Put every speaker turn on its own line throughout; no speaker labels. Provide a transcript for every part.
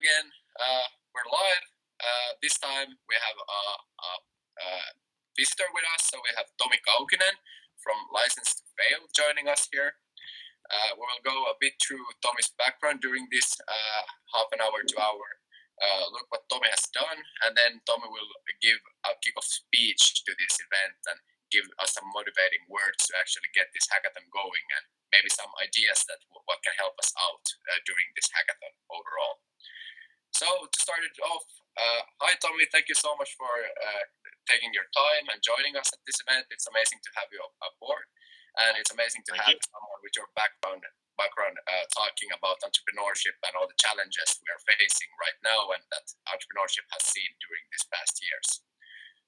again. We're live. This time we have a visitor with us. So we have Tomi Kaukinen from License to Fail joining us here. We will go a bit through Tomi's background during this half an hour to hour look what Tomi has done, and then Tomi will give a kickoff speech to this event and give us some motivating words to actually get this hackathon going, and maybe some ideas that what can help us out during this hackathon overall. So to start it off, hi Tomi, thank you so much for taking your time and joining us at this event. It's amazing to have you aboard, and it's amazing to have someone with your background talking about entrepreneurship and all the challenges we are facing right now and that entrepreneurship has seen during these past years.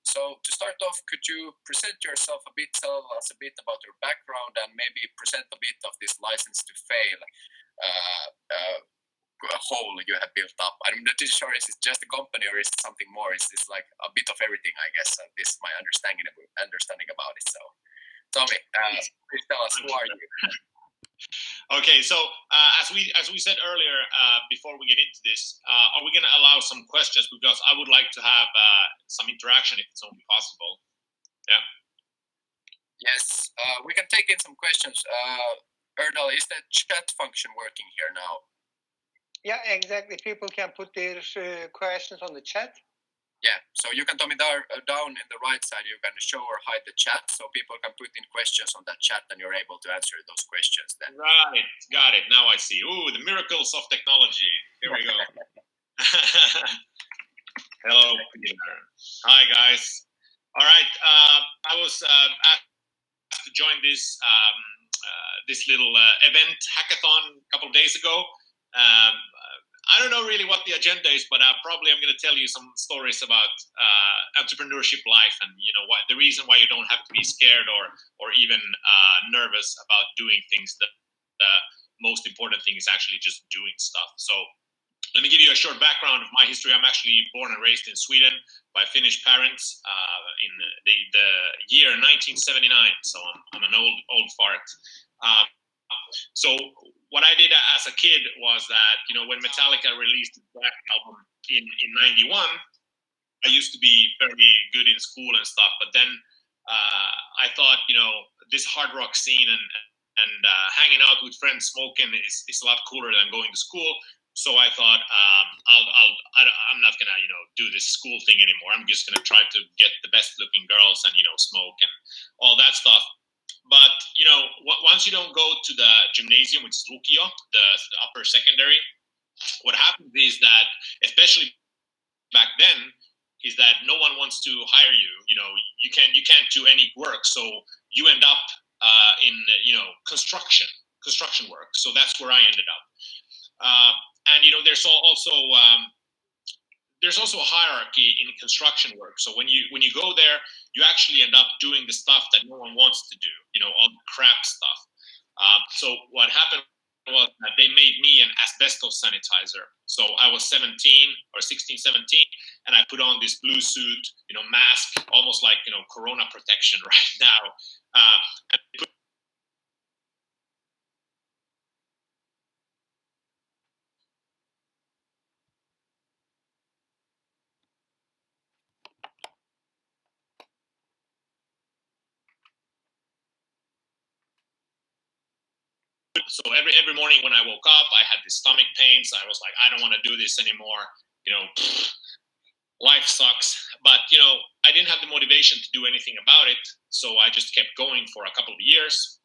So to start off, could you present yourself a bit, tell us a bit about your background, and maybe present a bit of this License to Fail whole you have built up? I'm not too sure, is it just a company or is it something more? Is this like a bit of everything, I guess? This is my understanding about it. So Tomi, please tell us, who are you?
Okay, so as we said earlier, before we get into this, are we going to allow some questions? Because I would like to have some interaction if it's only possible. Yeah.
Yes, we can take in some questions. Erdal, is the chat function working here now?
Yeah, exactly. People can put their questions on the chat.
Yeah, so you can, Tomi, down in the right side, you can show or hide the chat, so people can put in questions on that chat, and you're able to answer those questions then.
Right, got it. Now I see. Ooh, the miracles of technology. Here we go. Hello, Peter. Hi, guys. All right, I was asked to join this this little event hackathon a couple of days ago. I don't know really what the agenda is, but probably I'm going to tell you some stories about entrepreneurship life, and the reason why you don't have to be scared or even nervous about doing things. The most important thing is actually just doing stuff. So let me give you a short background of my history. I'm actually born and raised in Sweden by Finnish parents in the year 1979. So I'm an old fart. So what I did as a kid was that, when Metallica released the Black album in 91, I used to be very good in school and stuff. But then I thought, this hard rock scene and hanging out with friends smoking is a lot cooler than going to school. So I thought, I'm not gonna, do this school thing anymore. I'm just gonna try to get the best looking girls and, smoke and all that stuff. But, once you don't go to the gymnasium, which is Lukio, the upper secondary, what happens is that, especially back then, is that no one wants to hire you. You can't do any work. So you end up in, construction work. So that's where I ended up. And, there's also a hierarchy in construction work. So when you go there, you actually end up doing the stuff that no one wants to do, all the crap stuff. So what happened was that they made me an asbestos sanitizer. So I was 16, 17, and I put on this blue suit, mask, almost like, corona protection right now. And So every morning when I woke up, I had these stomach pains. I was like, I don't want to do this anymore. Life sucks. But, I didn't have the motivation to do anything about it. So I just kept going for a couple of years,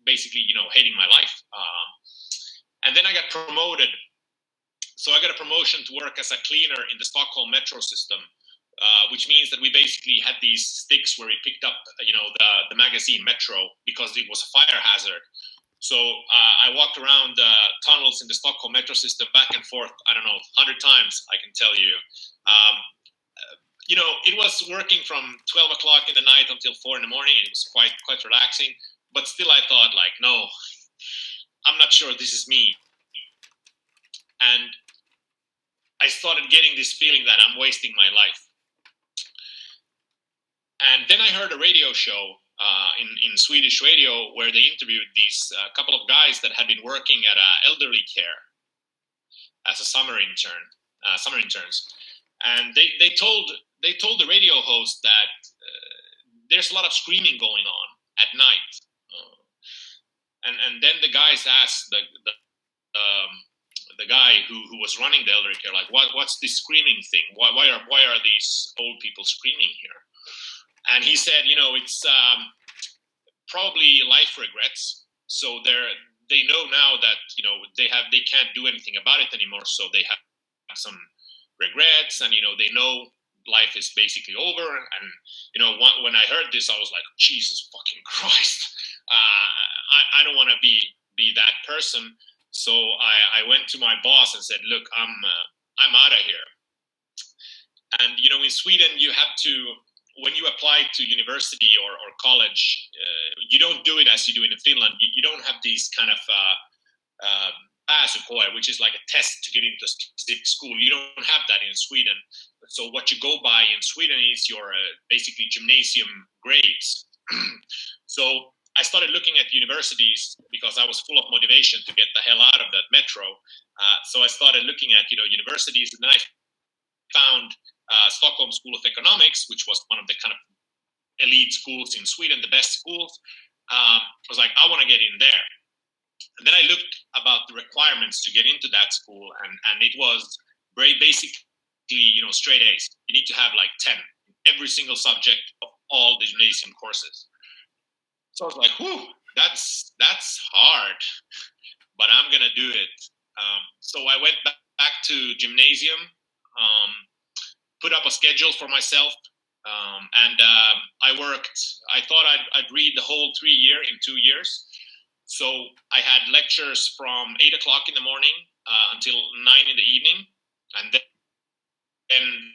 basically, hating my life. And then I got promoted. So I got a promotion to work as a cleaner in the Stockholm metro system, which means that we basically had these sticks where we picked up, the magazine Metro because it was a fire hazard. So I walked around tunnels in the Stockholm metro system back and forth, I don't know, 100 times, I can tell you. It was working from 12 o'clock in the night until 4 in the morning. It was quite relaxing. But still I thought, no, I'm not sure this is me. And I started getting this feeling that I'm wasting my life. And then I heard a radio show in Swedish radio where they interviewed these couple of guys that had been working at elderly care. as a summer interns, and they told the radio host that there's a lot of screaming going on at night, and then the guys asked the guy who was running the elderly care, like, what's this screaming thing? Why are these old people screaming here? And he said, it's probably life regrets. So they know now that they can't do anything about it anymore. So they have some regrets, and they know life is basically over. And when I heard this, I was like, Jesus fucking Christ! I don't want to be that person. So I went to my boss and said, look, I'm out of here. And in Sweden, you have to, when you apply to university or college, you don't do it as you do in Finland. You don't have these kind of which is like a test to get into a specific school. You don't have that in Sweden. So what you go by in Sweden is your basically gymnasium grades. So I started looking at universities because I was full of motivation to get the hell out of that metro. So I started looking at universities, and then I found Stockholm School of Economics, which was one of the kind of elite schools in Sweden, the best schools. I was like, I want to get in there. And then I looked about the requirements to get into that school, and it was very basically, straight A's. You need to have like 10 in every single subject of all the gymnasium courses. So I was like, whew, that's hard, but I'm going to do it. So I went back to gymnasium, put up a schedule for myself, and I worked. I thought I'd read the whole 3 year in 2 years. So I had lectures from 8 o'clock in the morning until 9 in the evening. And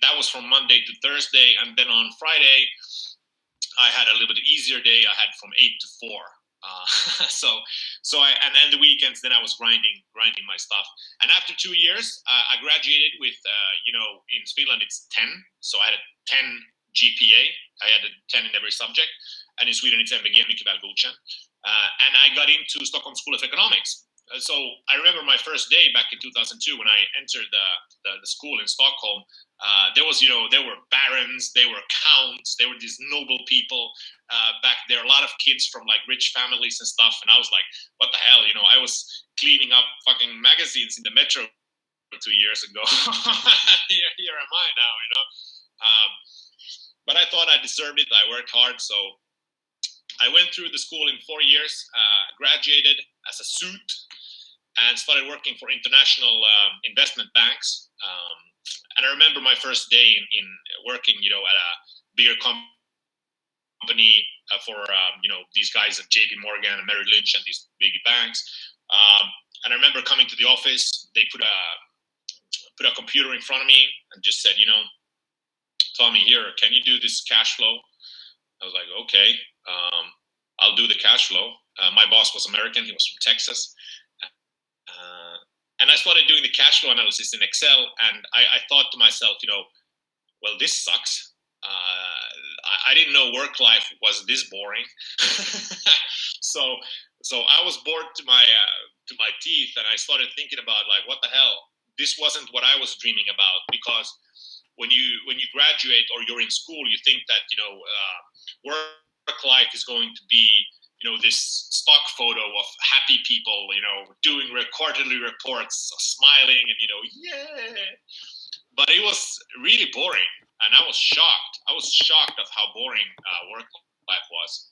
that was from Monday to Thursday. And then on Friday, I had a little bit easier day. I had from 8 to 4. So and the weekends, then I was grinding my stuff. And after 2 years, I graduated with, in Finland it's 10. So I had a 10 GPA. I had a 10 in every subject. And in Sweden, it's MVG, mycket väl godkänd. And I got into Stockholm School of Economics. So I remember my first day back in 2002 when I entered the school in Stockholm. There were barons, there were counts, there were these noble people back there. A lot of kids from like rich families and stuff. And I was like, what the hell? I was cleaning up fucking magazines in the metro 2 years ago. Here am I now, But I thought I deserved it. I worked hard, so I went through the school in 4 years, graduated as a suit, and started working for international investment banks. And I remember my first day in working, at a bigger company for these guys at JP Morgan and Merrill Lynch and these big banks. And I remember coming to the office. They put a computer in front of me and just said, Tomi, here, can you do this cash flow? I was like, okay, I'll do the cash flow. My boss was American. He was from Texas. And I started doing the cash flow analysis in Excel. And I thought to myself, well, this sucks. I didn't know work life was this boring. So I was bored to my teeth. And I started thinking about like, what the hell? This wasn't what I was dreaming about, because when you graduate or you're in school, you think that work life is going to be this stock photo of happy people doing quarterly reports, smiling and yeah. But it was really boring, and I was shocked of how boring work life was.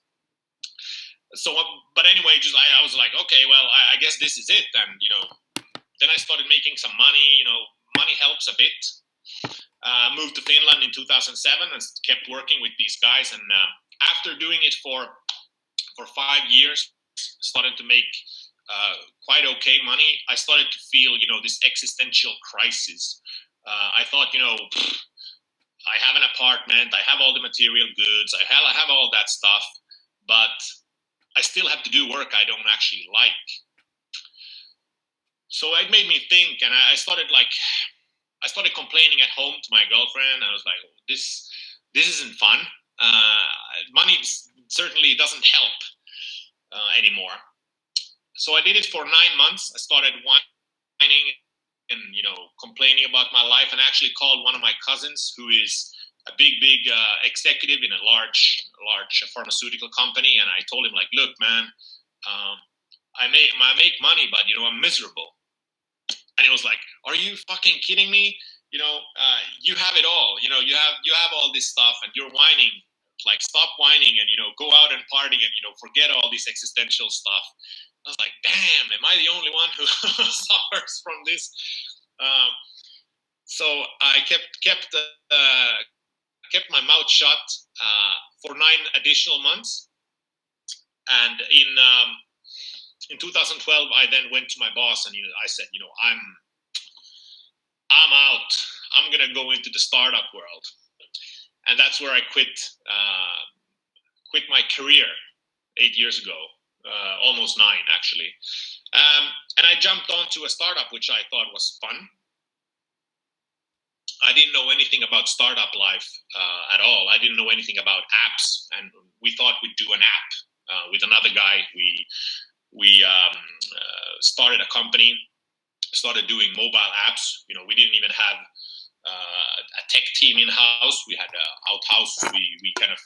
So but anyway, I was like, okay, well, I guess this is it. And then I started making some money. Money helps a bit. Moved to Finland in 2007 and kept working with these guys. And after doing it for 5 years, started to make quite okay money. I started to feel, this existential crisis. I thought, I have an apartment, I have all the material goods, I have all that stuff, but I still have to do work I don't actually like. So it made me think, and I started complaining at home to my girlfriend. I was like, this isn't fun. Money certainly doesn't help anymore. So I did it for 9 months. I started whining and complaining about my life, and actually called one of my cousins who is a big executive in a large pharmaceutical company, and I told him, like, look, man, I make money, but I'm miserable. And he was like, are you fucking kidding me? You have it all. You have all this stuff, and you're whining. Like, stop whining and go out and party and forget all this existential stuff. I was like, damn, am I the only one who suffers from this? So I kept my mouth shut for 9 additional months, and in 2012 I then went to my boss and I said, I'm out. I'm gonna go into the startup world, and that's where I quit my career 8 years ago, almost 9 actually. And I jumped onto a startup which I thought was fun. I didn't know anything about startup life at all. I didn't know anything about apps, and we thought we'd do an app with another guy. We started a company, started doing mobile apps. We didn't even have a tech team in house. We had outhouse. We kind of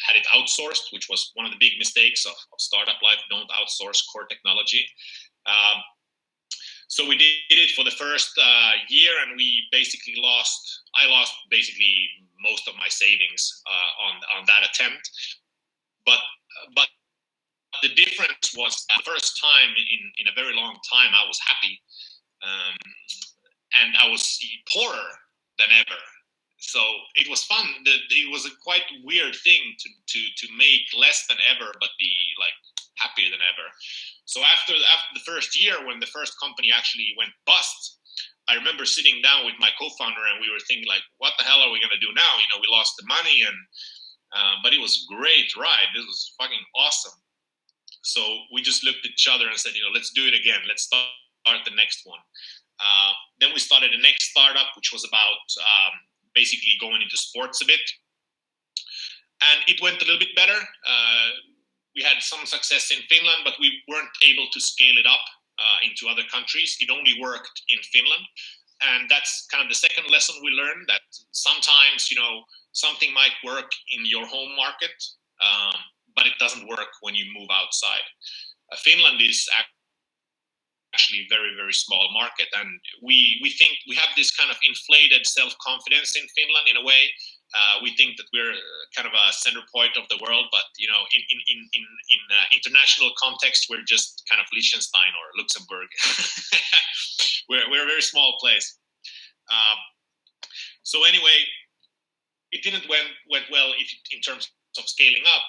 had it outsourced, which was one of the big mistakes of startup life. Don't outsource core technology. So we did it for the first year, and I lost basically most of my savings on that attempt. But the difference was the first time in a very long time I was happy, and I was poorer than ever. So it was fun. It was a quite weird thing to make less than ever, but be like happier than ever. So after the first year, when the first company actually went bust, I remember sitting down with my co-founder, and we were thinking, like, what the hell are we gonna do now? We lost the money, and but it was a great ride. This was fucking awesome. So we just looked at each other and said, let's do it again. Let's start the next one. Then we started the next startup, which was about basically going into sports a bit. And it went a little bit better. We had some success in Finland, but we weren't able to scale it up into other countries. It only worked in Finland. And that's kind of the second lesson we learned, that sometimes, something might work in your home market, but it doesn't work when you move outside. Finland is actually a very, very small market, and we think we have this kind of inflated self-confidence in Finland in a way. We think that we're kind of a center point of the world, but in international context, we're just kind of Liechtenstein or Luxembourg. we're a very small place. So anyway, it didn't went well in terms of scaling up.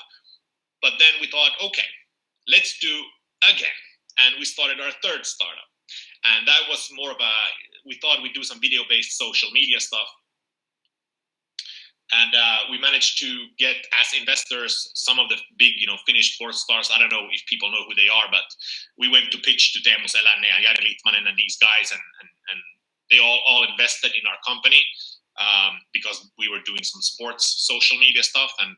But then we thought, okay, let's do again. And we started our third startup. And that was more of we thought we'd do some video-based social media stuff. And we managed to get as investors some of the big, Finnish sports stars. I don't know if people know who they are, but we went to pitch to Teemu Selänne and Jari Litmanen and these guys, and they all invested in our company because we were doing some sports social media stuff. And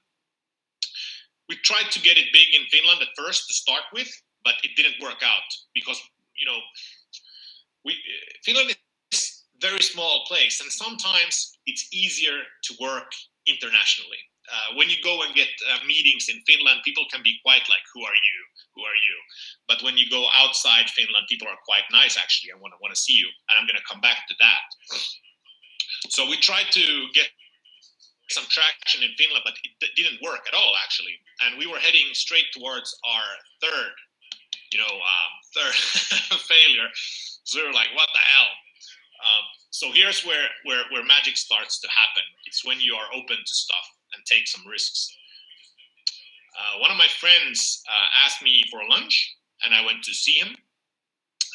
we tried to get it big in Finland at first to start with, but it didn't work out because, Finland is a very small place, and sometimes it's easier to work internationally. When you go and get meetings in Finland, people can be quite like, who are you? Who are you? But when you go outside Finland, people are quite nice, actually. I want to see you, and I'm going to come back to that. So we tried to get some traction in Finland, but it didn't work at all, actually. And we were heading straight towards our third failure. So we were like, what the hell? So here's where magic starts to happen. It's when you are open to stuff and take some risks. One of my friends asked me for lunch, and I went to see him.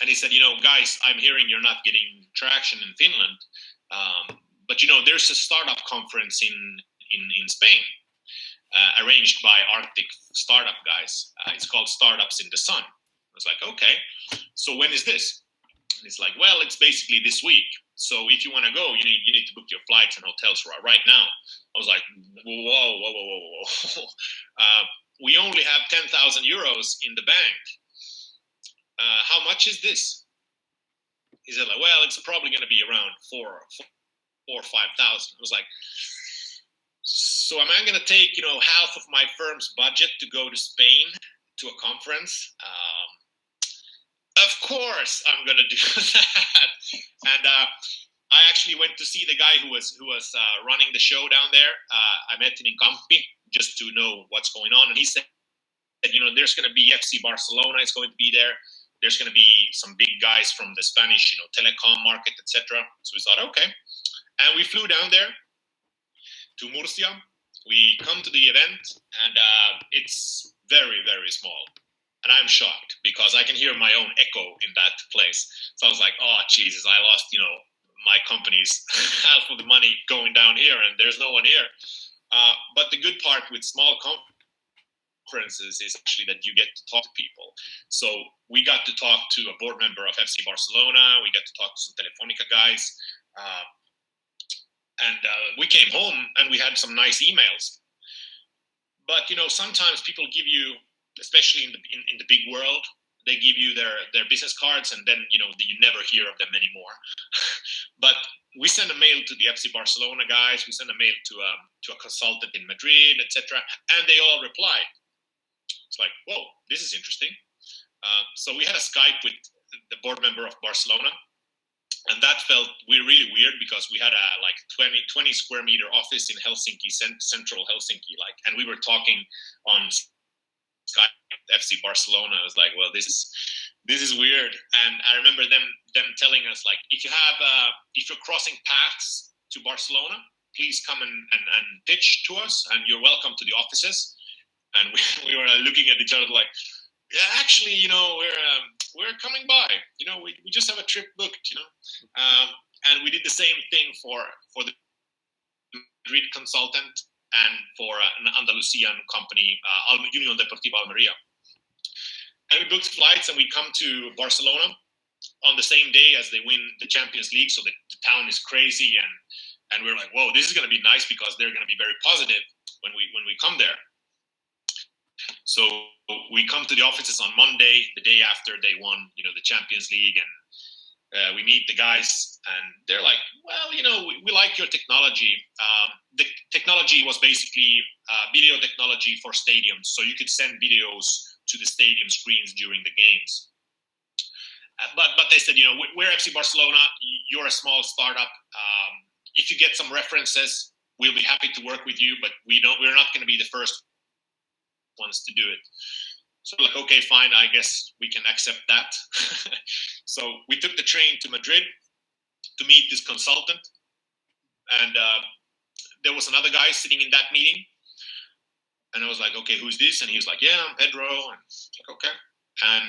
And he said, guys, I'm hearing you're not getting traction in Finland. But there's a startup conference in Spain, arranged by Arctic startup guys. It's called Startups in the Sun. I was like, okay, so when is this? And it's like, well, it's basically this week. So if you want to go, you need to book your flights and hotels right now. I was like, whoa. We only have 10,000 euros in the bank. How much is this? He said, like, well, it's probably going to be around 4 or 5,000. I was like, so am I going to take, half of my firm's budget to go to Spain to a conference? Of course I'm going to do that. And I actually went to see the guy who was running the show down there. I met him in Campi just to know what's going on. And he said, there's going to be FC Barcelona is going to be there. There's going to be some big guys from the Spanish, telecom market, etc. So we thought, okay. And we flew down there to Murcia. We come to the event, and it's very, very small. And I'm shocked because I can hear my own echo in that place. So I was like, oh, Jesus, I lost, my company's half of the money going down here, and there's no one here. But the good part with small conferences is actually that you get to talk to people. So we got to talk to a board member of FC Barcelona. We got to talk to some Telefonica guys. And we came home, and we had some nice emails. But, sometimes people give you, especially in the big world, they give you their business cards, and then you never hear of them anymore. But we send a mail to the FC Barcelona guys. We send a mail to a consultant in Madrid, etc., and they all replied. It's like, whoa, this is interesting. So we had a Skype with the board member of Barcelona, and that felt really weird because we had a 20 square meter office in Helsinki, central Helsinki, and we were talking on Skype FC Barcelona. I was like, well, this is weird. And I remember them telling us, like, if you're crossing paths to Barcelona, please come and pitch to us, and you're welcome to the offices. And we were looking at each other like, yeah, actually, we're coming by. We just have a trip booked. And we did the same thing for the Madrid consultant and for an Andalusian company, Unión Deportiva Almería. And we booked flights, and we come to Barcelona on the same day as they win the Champions League. So the town is crazy, and we're like, whoa, this is going to be nice because they're going to be very positive when we come there. So we come to the offices on Monday, the day after they won, the Champions League, and we meet the guys, and they're like, well, we like your technology. The technology was basically video technology for stadiums, so you could send videos to the stadium screens during the games. But they said, we're FC Barcelona. You're a small startup. If you get some references, we'll be happy to work with you, but we're not going to be the first ones to do it. So like, okay, fine, I guess we can accept that. So we took the train to Madrid to meet this consultant, and there was another guy sitting in that meeting, and I was like, okay, who's this? And he was like, yeah, I'm Pedro. And I was like, okay. And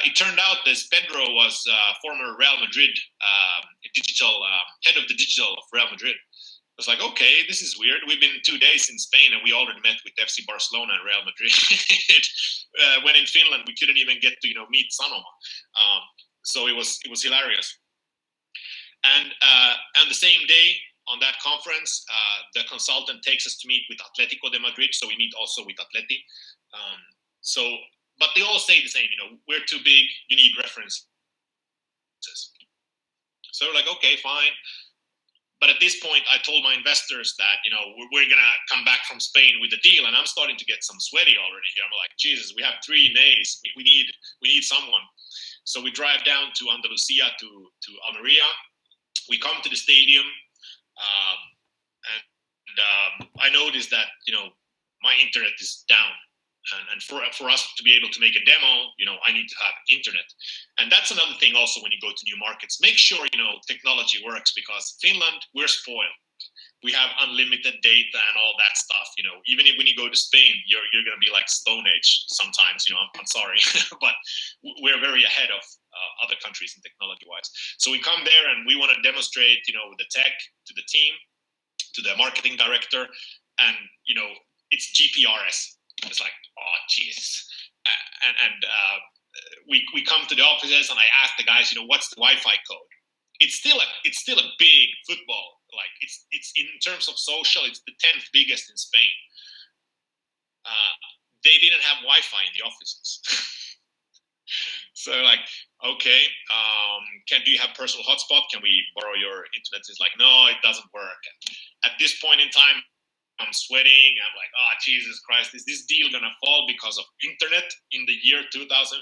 it turned out this Pedro was former Real Madrid digital head of the digital of Real Madrid. I was like, okay, this is weird. We've been 2 days in Spain, and we already met with FC Barcelona and Real Madrid. When in Finland, we couldn't even get to meet Sanoma. So it was hilarious. And the same day on that conference, the consultant takes us to meet with Atletico de Madrid. So we meet also with Atleti. But they all say the same. We're too big. You need references. So we're like, okay, fine. But at this point, I told my investors that, we're going to come back from Spain with a deal. And I'm starting to get some sweaty already here. I'm like, Jesus, we have 3 nays. We need someone. So we drive down to Andalusia, to Almeria. We come to the stadium. And I noticed that, my internet is down. And for us to be able to make a demo, I need to have internet. And that's another thing also when you go to new markets. Make sure, technology works, because Finland, we're spoiled. We have unlimited data and all that stuff. Even when you go to Spain, you're going to be like Stone Age sometimes. I'm sorry. But we're very ahead of other countries in technology-wise. So we come there and we want to demonstrate, the tech to the team, to the marketing director. And, it's GPRS. It's like, oh, Jesus. And we come to the offices, and I ask the guys, what's the Wi-Fi code? It's still a big football. Like it's in terms of social, it's the 10th biggest in Spain. They didn't have Wi-Fi in the offices. So like, okay, do you have personal hotspot? Can we borrow your internet? He's like, no, it doesn't work. At this point in time, I'm sweating. I'm like, oh, Jesus Christ, is this deal going to fall because of internet in the year 2015?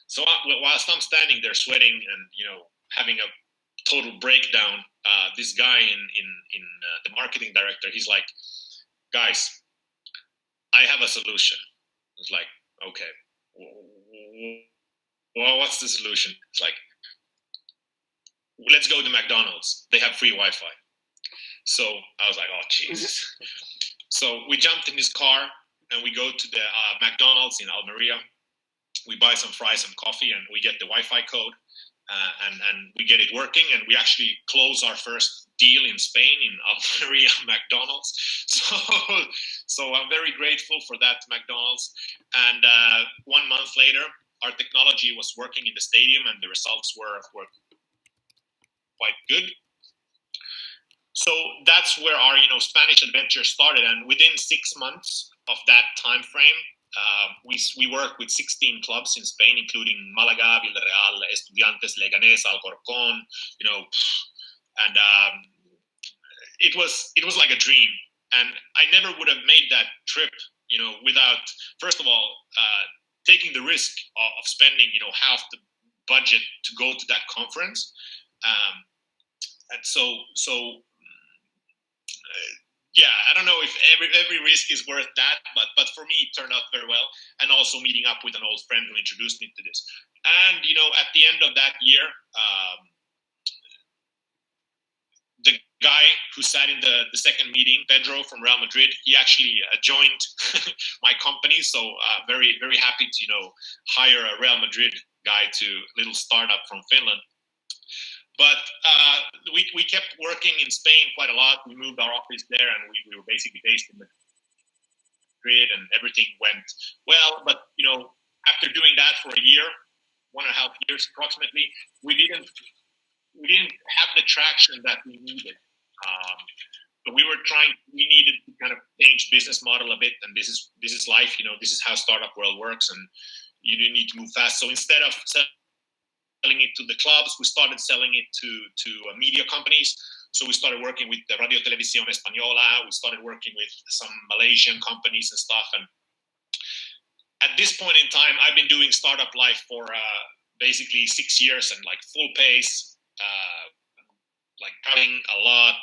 So whilst I'm standing there sweating and, having a total breakdown, this guy in the marketing director, he's like, guys, I have a solution. It's like, okay, well, what's the solution? It's like, let's go to McDonald's. They have free Wi-Fi. So I was like, oh, Jesus. So we jumped in his car and we go to the McDonald's in Almeria. We buy some fries and coffee and we get the Wi-Fi code and we get it working. And we actually close our first deal in Spain in Almeria McDonald's. So I'm very grateful for that McDonald's. And 1 month later, our technology was working in the stadium and the results were quite good. So that's where our Spanish adventure started. And within 6 months of that time frame, we worked with 16 clubs in Spain, including Malaga, Villarreal, Estudiantes, Leganés, Alcorcón, and it was like a dream. And I never would have made that trip, without, first of all, taking the risk of spending, half the budget to go to that conference. And yeah, I don't know if every risk is worth that, but for me, it turned out very well. And also meeting up with an old friend who introduced me to this. And, at the end of that year, the guy who sat in the second meeting, Pedro from Real Madrid, he actually joined my company. So very, very happy to, hire a Real Madrid guy to little startup from Finland. But we kept working in Spain quite a lot. We moved our office there, and we were basically based in Madrid, and everything went well. But after doing that for a year, 1.5 years approximately, we didn't have the traction that we needed. But we needed to kind of change business model a bit, and this is life. This is how startup world works, and you need to move fast. So instead of selling it to the clubs, we started selling it to media companies. So we started working with the Radio Televisión Española. We started working with some Malaysian companies and stuff. And at this point in time, I've been doing startup life for basically 6 years and like full pace, like traveling a lot,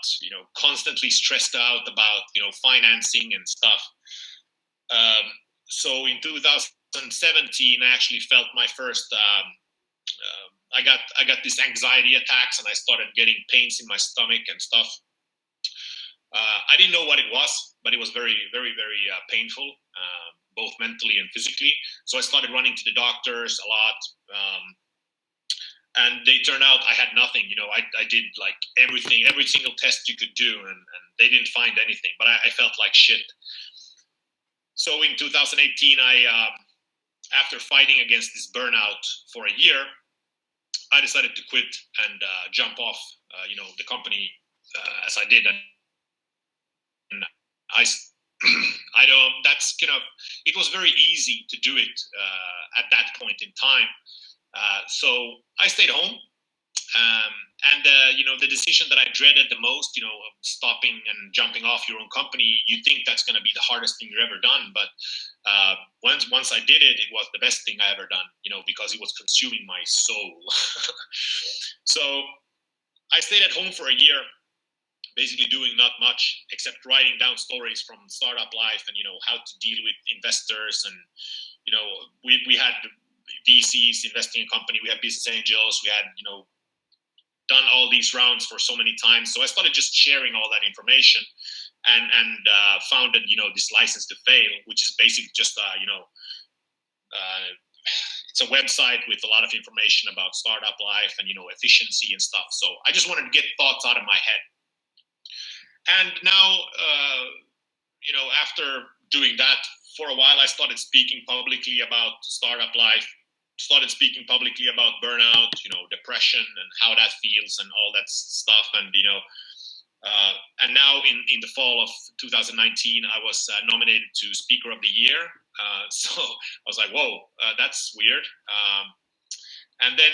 constantly stressed out about, financing and stuff. So in 2017, I actually felt my first, I got these anxiety attacks and I started getting pains in my stomach and stuff. I didn't know what it was, but it was very, very, very painful, both mentally and physically. So I started running to the doctors a lot. And they turned out I had nothing. I did like everything, every single test you could do, and they didn't find anything. But I felt like shit. So in 2018, after fighting against this burnout for a year, I decided to quit and jump off, the company as I did. And I don't. That's it was very easy to do it at that point in time. So I stayed home, and the decision that I dreaded the most, stopping and jumping off your own company, you think that's going to be the hardest thing you've ever done, but once I did it, it was the best thing I ever done, because it was consuming my soul. So I stayed at home for a year, basically doing not much except writing down stories from startup life and how to deal with investors, and we had VCs investing in company, we had business angels, we had done all these rounds for so many times. So I started just sharing all that information and founded this License to Fail, which is basically just it's a website with a lot of information about startup life and efficiency and stuff. So I just wanted to get thoughts out of my head. And now after doing that for a while, I started speaking publicly about startup life, started speaking publicly about burnout, depression and how that feels and all that stuff. And, and now in the fall of 2019, I was nominated to Speaker of the Year. So I was like, whoa, that's weird. And then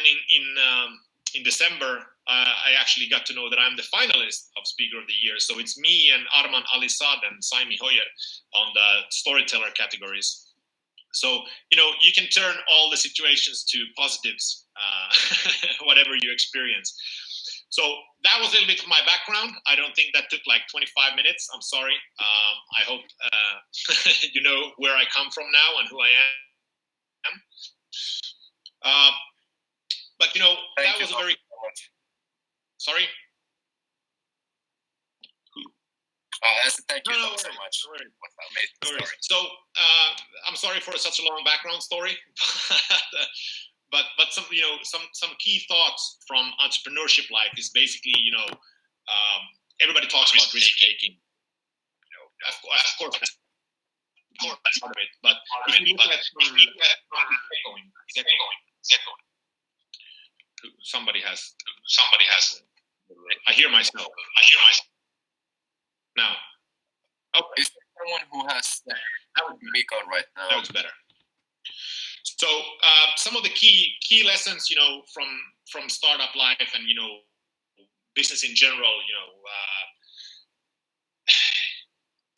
in December, I actually got to know that I'm the finalist of Speaker of the Year. So it's me and Arman Alisad and Saimi Hoyer on the storyteller categories. So, you can turn all the situations to positives, whatever you experience. So that was a little bit of my background. I don't think that took like 25 minutes. I'm sorry. I hope you know where I come from now and who I am. But that was a very... Sorry?
Thank you so much.
So I'm sorry for such a long background story, but some some key thoughts from entrepreneurship life is basically everybody talks about risk taking. Of course that's part of it. But if you look at somebody has. I hear myself. Now.
Okay. Is there someone who has that would be mic on right now?
That was better. So some of the key lessons, from startup life and business in general,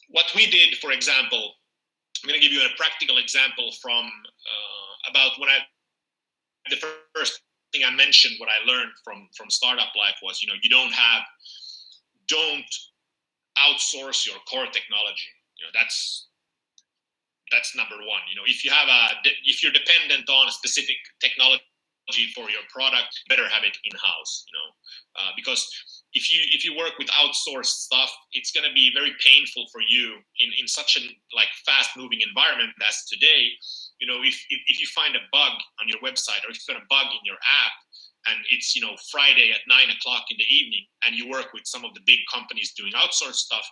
what we did, for example, I'm going to give you a practical example from about when the first thing I mentioned, what I learned from startup life was, don't outsource your core technology. That's number one. If you're dependent on a specific technology for your product, better have it in house. Because if you work with outsourced stuff, it's going to be very painful for you in such a fast moving environment as today. If you find a bug on your website, or if you find a bug in your app, and it's Friday at 9 o'clock in the evening, and you work with some of the big companies doing outsourced stuff,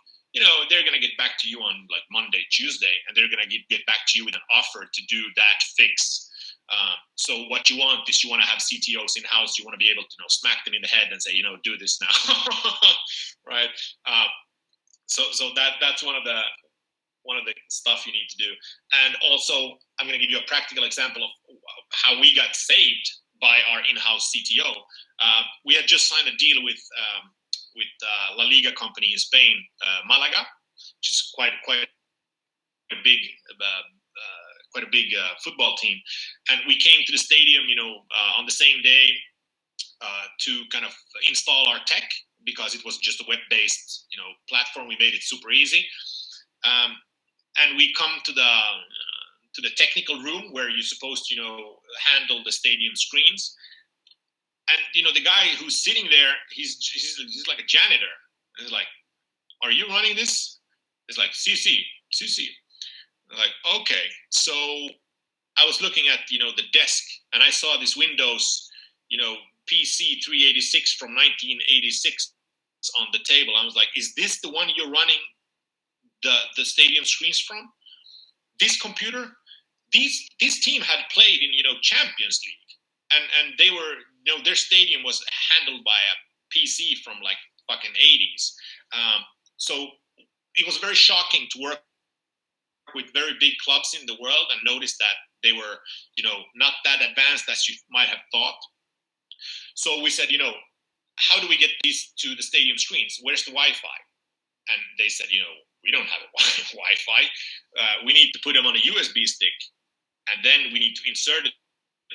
they're going to get back to you on Monday, Tuesday, and they're going to get back to you with an offer to do that fix. So what you want is you want to have CTOs in house. You want to be able to smack them in the head and say, do this now, right? So that's one of the stuff you need to do. And also, I'm going to give you a practical example of how we got saved by our in-house CTO. We had just signed a deal with La Liga company in Spain, Malaga, which is quite a big football team. And we came to the stadium, on the same day to kind of install our tech, because it was just a web-based, platform. We made it super easy. And we come to the technical room where you're supposed to, handle the stadium screens. And, the guy who's sitting there, he's like a janitor. And he's like, "Are you running this?" It's like, CC. Like, okay. So I was looking at, the desk, and I saw this Windows, PC 386 from 1986 on the table. I was like, is this the one you're running the stadium screens from? This computer? This team had played in, Champions League, and they were, their stadium was handled by a PC from fucking 80s. So it was very shocking to work with very big clubs in the world and notice that they were, not that advanced as you might have thought. So we said, how do we get these to the stadium screens? Where's the Wi-Fi? And they said, we don't have a Wi-Fi. We need to put them on a USB stick, and then we need to insert it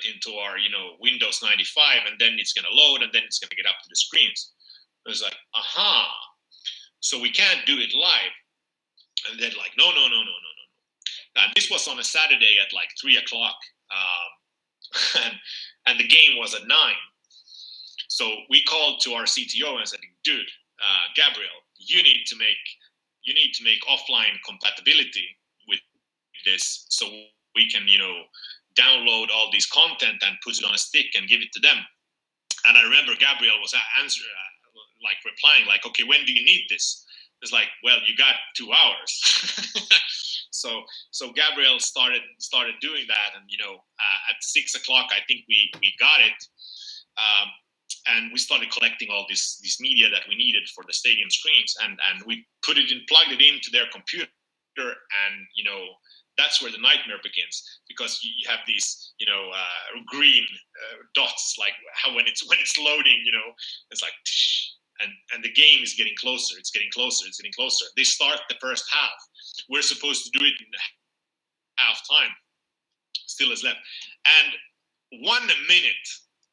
into our, Windows 95, and then it's going to load, and then it's going to get up to the screens. It was like, aha. So we can't do it live. And they're like, no. And this was on a Saturday at 3 o'clock. And the game was at 9. So we called to our CTO and said, dude, Gabriel, you need to make offline compatibility with this, so we can, download all this content and put it on a stick and give it to them. And I remember Gabriel was replying, okay, when do you need this? It's like, well, you got 2 hours. So Gabriel started doing that, and at 6 o'clock, I think we got it. And we started collecting all this media that we needed for the stadium screens, and we plugged it into their computer, and that's where the nightmare begins, because you have these, green dots, like how when it's loading, it's like, and the game is getting closer. It's getting closer. It's getting closer. They start the first half. We're supposed to do it in half time. Still is left, and 1 minute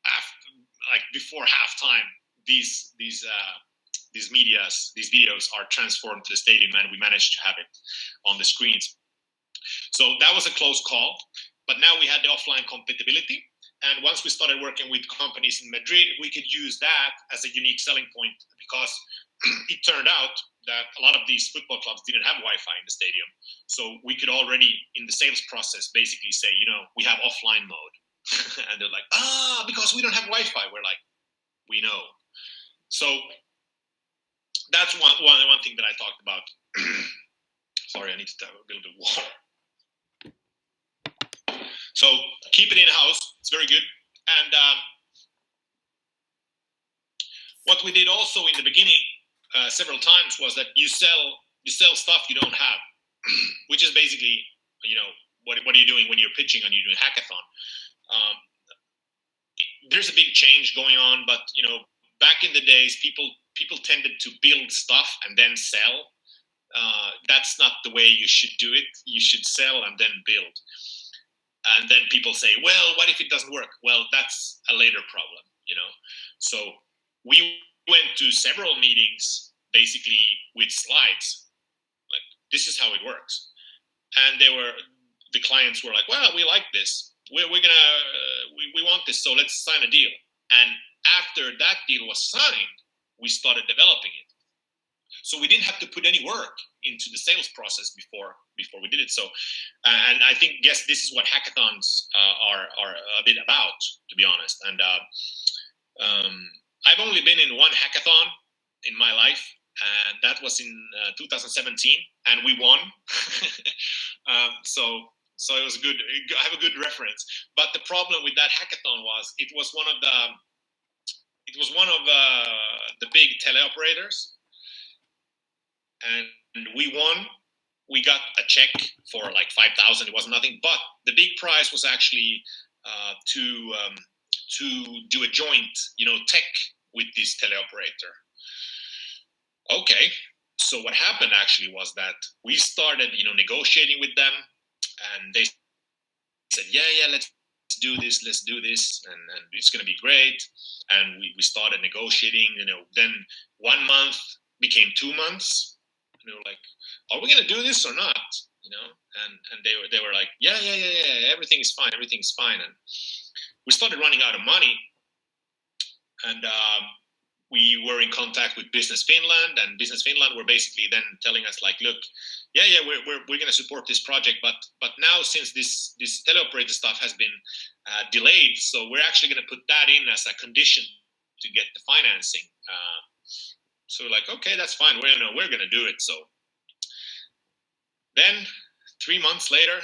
after, like before halftime, these videos are transformed to the stadium, and we managed to have it on the screens. So that was a close call, but now we had the offline compatibility. And once we started working with companies in Madrid, we could use that as a unique selling point, because it turned out that a lot of these football clubs didn't have Wi-Fi in the stadium. So we could already, in the sales process, basically say, we have offline mode. And they're like, because we don't have Wi-Fi. We're like, we know. So that's one thing that I talked about. Sorry, I need to have a little bit of water. So keep it in-house. It's very good. And what we did also in the beginning several times was that you sell stuff you don't have, which is basically, what are you doing when you're pitching and you're doing hackathon? There's a big change going on, but back in the days, people tended to build stuff and then sell. That's not the way you should do it. You should sell and then build. And then people say, well, what if it doesn't work? Well, that's a later problem, So we went to several meetings basically with slides, like, this is how it works. And the clients were like, well, we like this. We want this, so let's sign a deal. And after that deal was signed, we started developing it. So we didn't have to put any work into the sales process before we did it. So, and I guess this is what hackathons are a bit about, to be honest. And I've only been in one hackathon in my life, and that was in 2017, and we won. So it was good. I have a good reference. But the problem with that hackathon was it was one of the big teleoperators. And we won. We got a check for like 5,000. It was nothing, but the big prize was actually to do a joint, tech with this teleoperator. Okay, so what happened actually was that we started, negotiating with them, and they said, yeah, let's do this, and it's going to be great. And we started negotiating. Then 1 month became 2 months. They were like, are we going to do this or not? And they were like, yeah, everything is fine. And we started running out of money. And we were in contact with Business Finland, and Business Finland were basically then telling us like, look, we're going to support this project, but now since this teleoperator stuff has been delayed, so we're actually going to put that in as a condition to get the financing. So we're like, okay, that's fine. We're going to do it. So then 3 months later,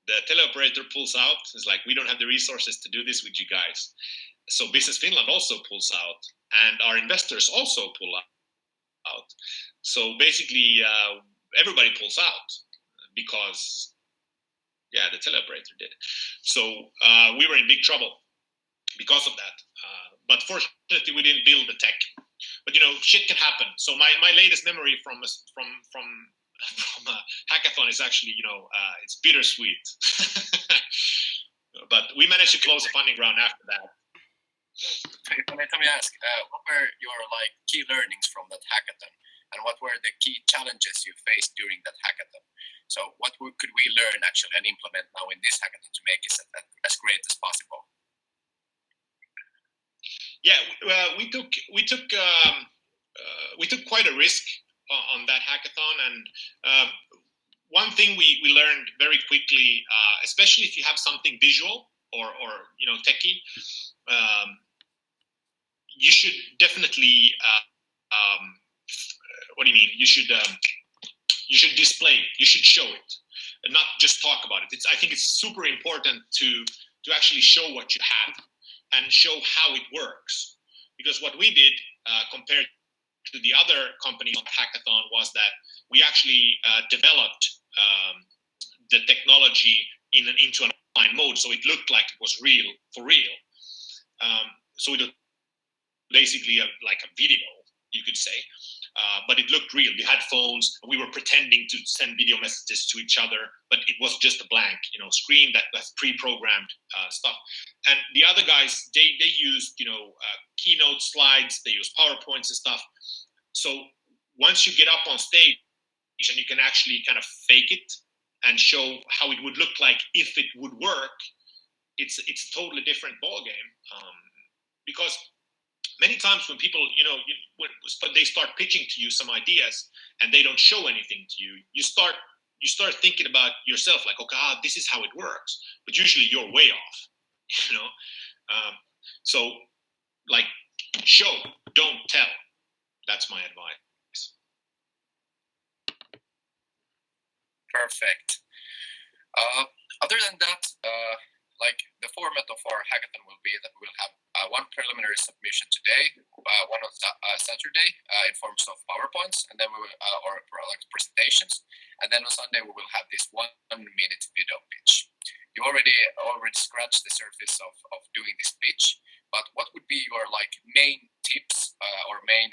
the teleoperator pulls out. It's like, we don't have the resources to do this with you guys. So Business Finland also pulls out, and our investors also pull out. So basically, everybody pulls out because, the teleoperator did. So we were in big trouble because of that. But fortunately, we didn't build the tech. But shit can happen. So my latest memory from a hackathon is actually, it's bittersweet. But we managed to close the funding round after that.
Let me ask, what were your key learnings from that hackathon, and what were the key challenges you faced during that hackathon? So what could we learn actually and implement now in this hackathon to make it as great as possible?
Yeah, we took quite a risk on that hackathon, and one thing we learned very quickly, especially if you have something visual or techie, you should definitely what do you mean? You should display it. You should show it, and not just talk about it. I think it's super important to actually show what you have and show how it works. Because what we did compared to the other companies on the hackathon was that we actually developed the technology into an online mode, so it looked like it was real for real. So it was basically like a video, you could say, but it looked real. We had phones, and we were pretending to send video messages to each other, but it was just a blank, screen that's pre-programmed stuff. And the other guys, they used keynote slides, they used PowerPoints and stuff. So once you get up on stage and you can actually kind of fake it and show how it would look like if it would work, it's a totally different ballgame. Because many times when people, when they start pitching to you some ideas and they don't show anything to you, you start thinking about yourself like, okay, this is how it works. But usually you're way off, So like, show, don't tell. That's my advice.
Perfect. Other than that, like the format of our hackathon will be that we'll have one preliminary submission today, one on Saturday in forms of PowerPoints, and then we will, or like presentations, and then on Sunday we will have this 1 minute video pitch. You already scratched the surface of doing this pitch, but what would be your like main tips or main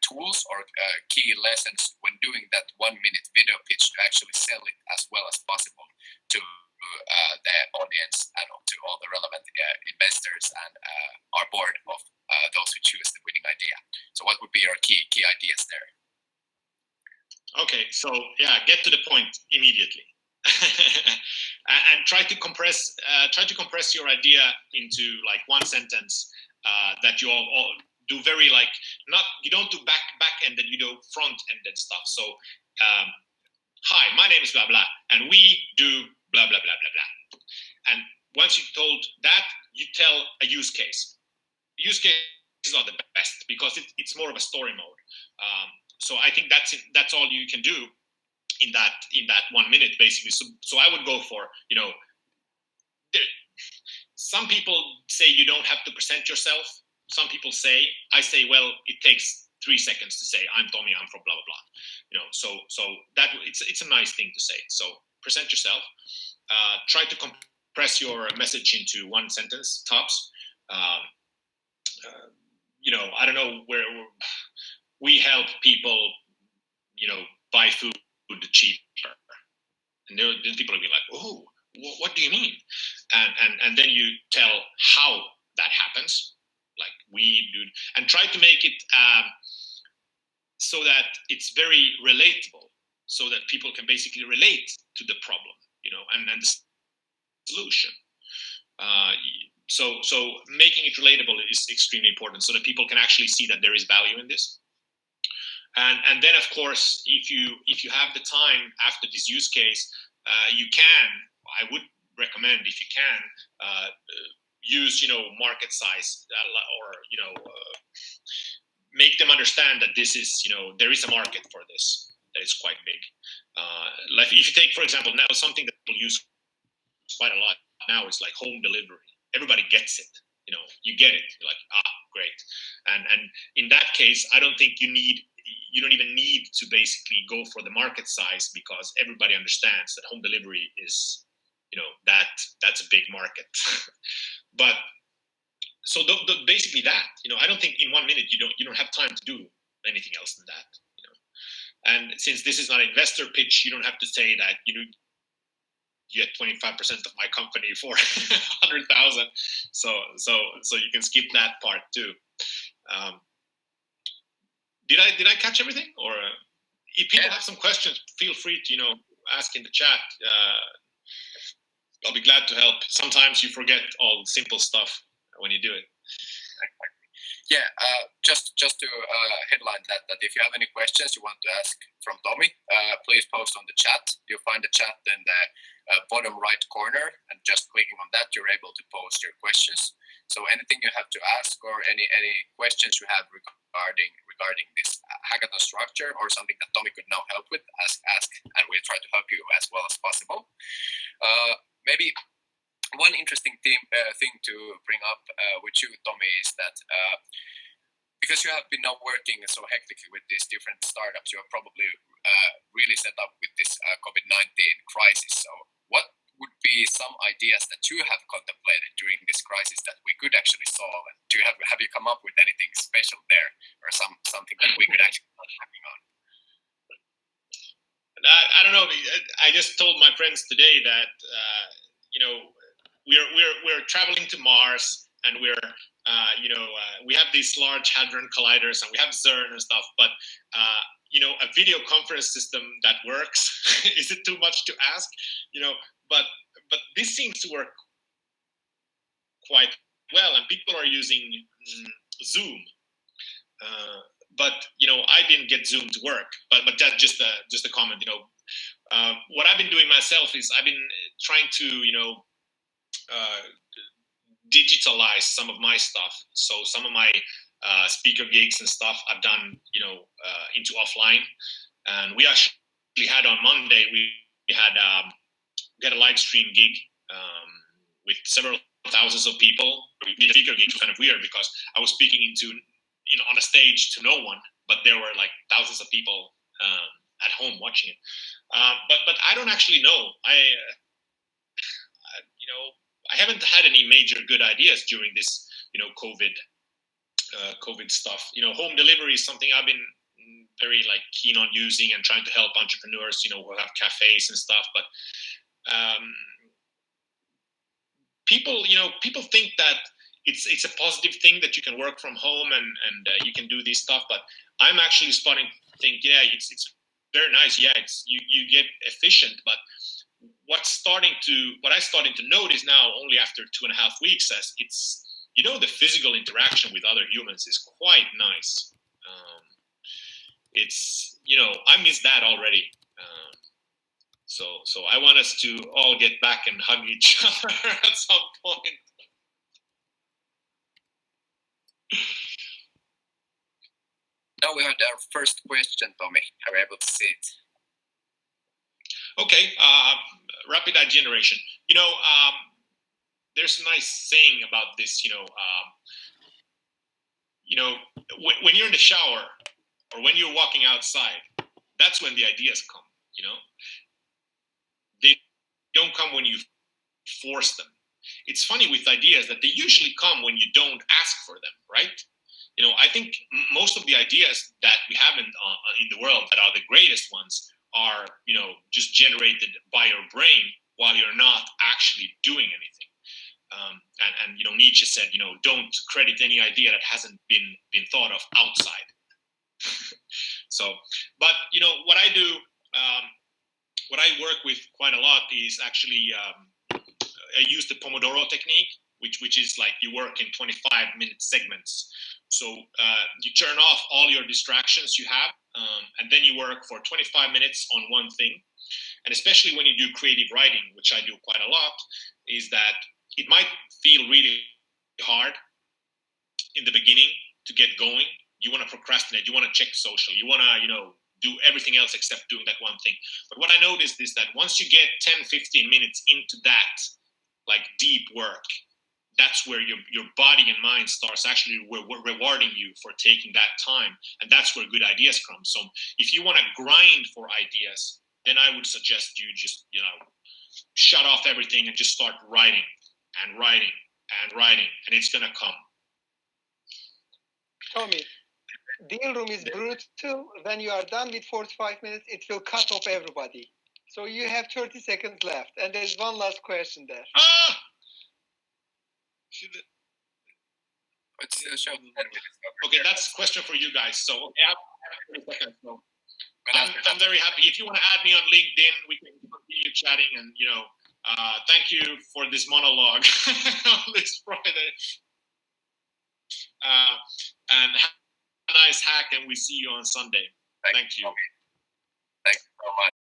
tools or key lessons when doing that 1 minute video pitch to actually sell it as well as possible to the audience and to all the relevant investors and our board of those who choose the winning idea? So what would be your key ideas there?
Okay, so yeah, get to the point immediately. And try to compress your idea into like one sentence that you all do very like, not, you don't do back-ended, you do front-ended stuff. So hi, my name is blah blah, and we do blah blah blah blah blah. And once you've told that, you tell a use case. The use cases are the best because it's more of a story mode. So I think that's all you can do in that 1 minute, basically. So I would go for, some people say you don't have to present yourself. Some people say, I say, well, it takes 3 seconds to say, I'm Tomi, I'm from blah blah blah. So that it's a nice thing to say. So present yourself. Try to compress your message into one sentence tops. I don't know where we help people, buy food cheaper, and then people will be like, oh, what do you mean? And then you tell how that happens, like we do, and try to make it so that it's very relatable, so that people can basically relate to the problem, and the solution. So making it relatable is extremely important, so that people can actually see that there is value in this. And then, of course, if you have the time after this use case, I would recommend, if you can, use market size, or make them understand that this is there is a market for this that is quite big. Like if you take, for example, now something that people use quite a lot now is like home delivery. Everybody gets it. You get it. You're like, great. And in that case, I don't think you don't even need to basically go for the market size, because everybody understands that home delivery is, that's a big market. But so basically that, I don't think in 1 minute you don't have time to do anything else than that. And since this is not an investor pitch, you don't have to say that you get 25% of my company for 100,000. So you can skip that part too. Did I catch everything? Or if people have some questions, feel free to ask in the chat. I'll be glad to help. Sometimes you forget all simple stuff when you do it.
Yeah, just to headline that if you have any questions you want to ask from Tomi, please post on the chat. You'll find the chat in the bottom right corner, and just clicking on that, you're able to post your questions. So anything you have to ask, or any questions you have regarding this hackathon structure, or something that Tomi could now help with, ask, and we'll try to help you as well as possible. Maybe one interesting thing to bring up with you, Tomi, is that because you have been now working so hectically with these different startups, you are probably really set up with this COVID-19 crisis. So what would be some ideas that you have contemplated during this crisis that we could actually solve? And have you come up with anything special there, or something that we could actually start working on?
I don't know. I just told my friends today that we're traveling to Mars, and we have these large hadron colliders, and we have CERN and stuff. But a video conference system that works, is it too much to ask? But this seems to work quite well, and people are using Zoom. But I didn't get Zoom to work. But that's just a comment. What I've been doing myself is I've been trying to digitalize some of my stuff. So some of my speaker gigs and stuff I've done into offline. And we actually had on Monday we had a live stream gig with several thousands of people. The speaker gig was kind of weird because I was speaking on a stage to no one, but there were like thousands of people at home watching it. But I don't actually know. I haven't had any major good ideas during this COVID stuff. Home delivery is something I've been very keen on using and trying to help entrepreneurs who have cafes and stuff. But people think that it's a positive thing that you can work from home and you can do this stuff. But I'm actually starting to think, it's very nice. Yeah, you get efficient. But what I'm starting to notice now, only after 2.5 weeks, as it's the physical interaction with other humans is quite nice. I miss that already. So I want us to all get back and hug each other at some point.
Now we had our first question, Tomi. Are you able to see it?
Okay, rapid eye generation. There's a nice saying about this. When you're in the shower or when you're walking outside, that's when the ideas come. They don't come when you force them. It's funny with ideas that they usually come when you don't ask for them, right? I think most of the ideas that we have in the world that are the greatest ones are, just generated by your brain while you're not actually doing anything. And Nietzsche said, don't credit any idea that hasn't been thought of outside. So, but what I do, what I work with quite a lot is actually I use the Pomodoro technique, which is you work in 25-minute segments. So you turn off all your distractions you have, and then you work for 25 minutes on one thing. And especially when you do creative writing, which I do quite a lot, is that it might feel really hard in the beginning to get going. You want to procrastinate. You want to check social. You want to, do everything else except doing that one thing. But what I noticed is that once you get 10, 15 minutes into that, deep work, that's where your body and mind starts actually rewarding you for taking that time. And that's where good ideas come. So if you want to grind for ideas, then I would suggest you just, shut off everything and just start writing and writing and writing, and it's going to come.
Tomi, deal room is brutal. When you are done with 45 minutes, it will cut off everybody. So you have 30 seconds left. And there's one last question there.
Okay, that's a question for you guys. So okay, I have 30 seconds. So I'm very happy. If you want to add me on LinkedIn, we can continue chatting. And thank you for this monologue on this Friday. And have a nice hack, and we see you on Sunday. Thank you.
Thank you so much.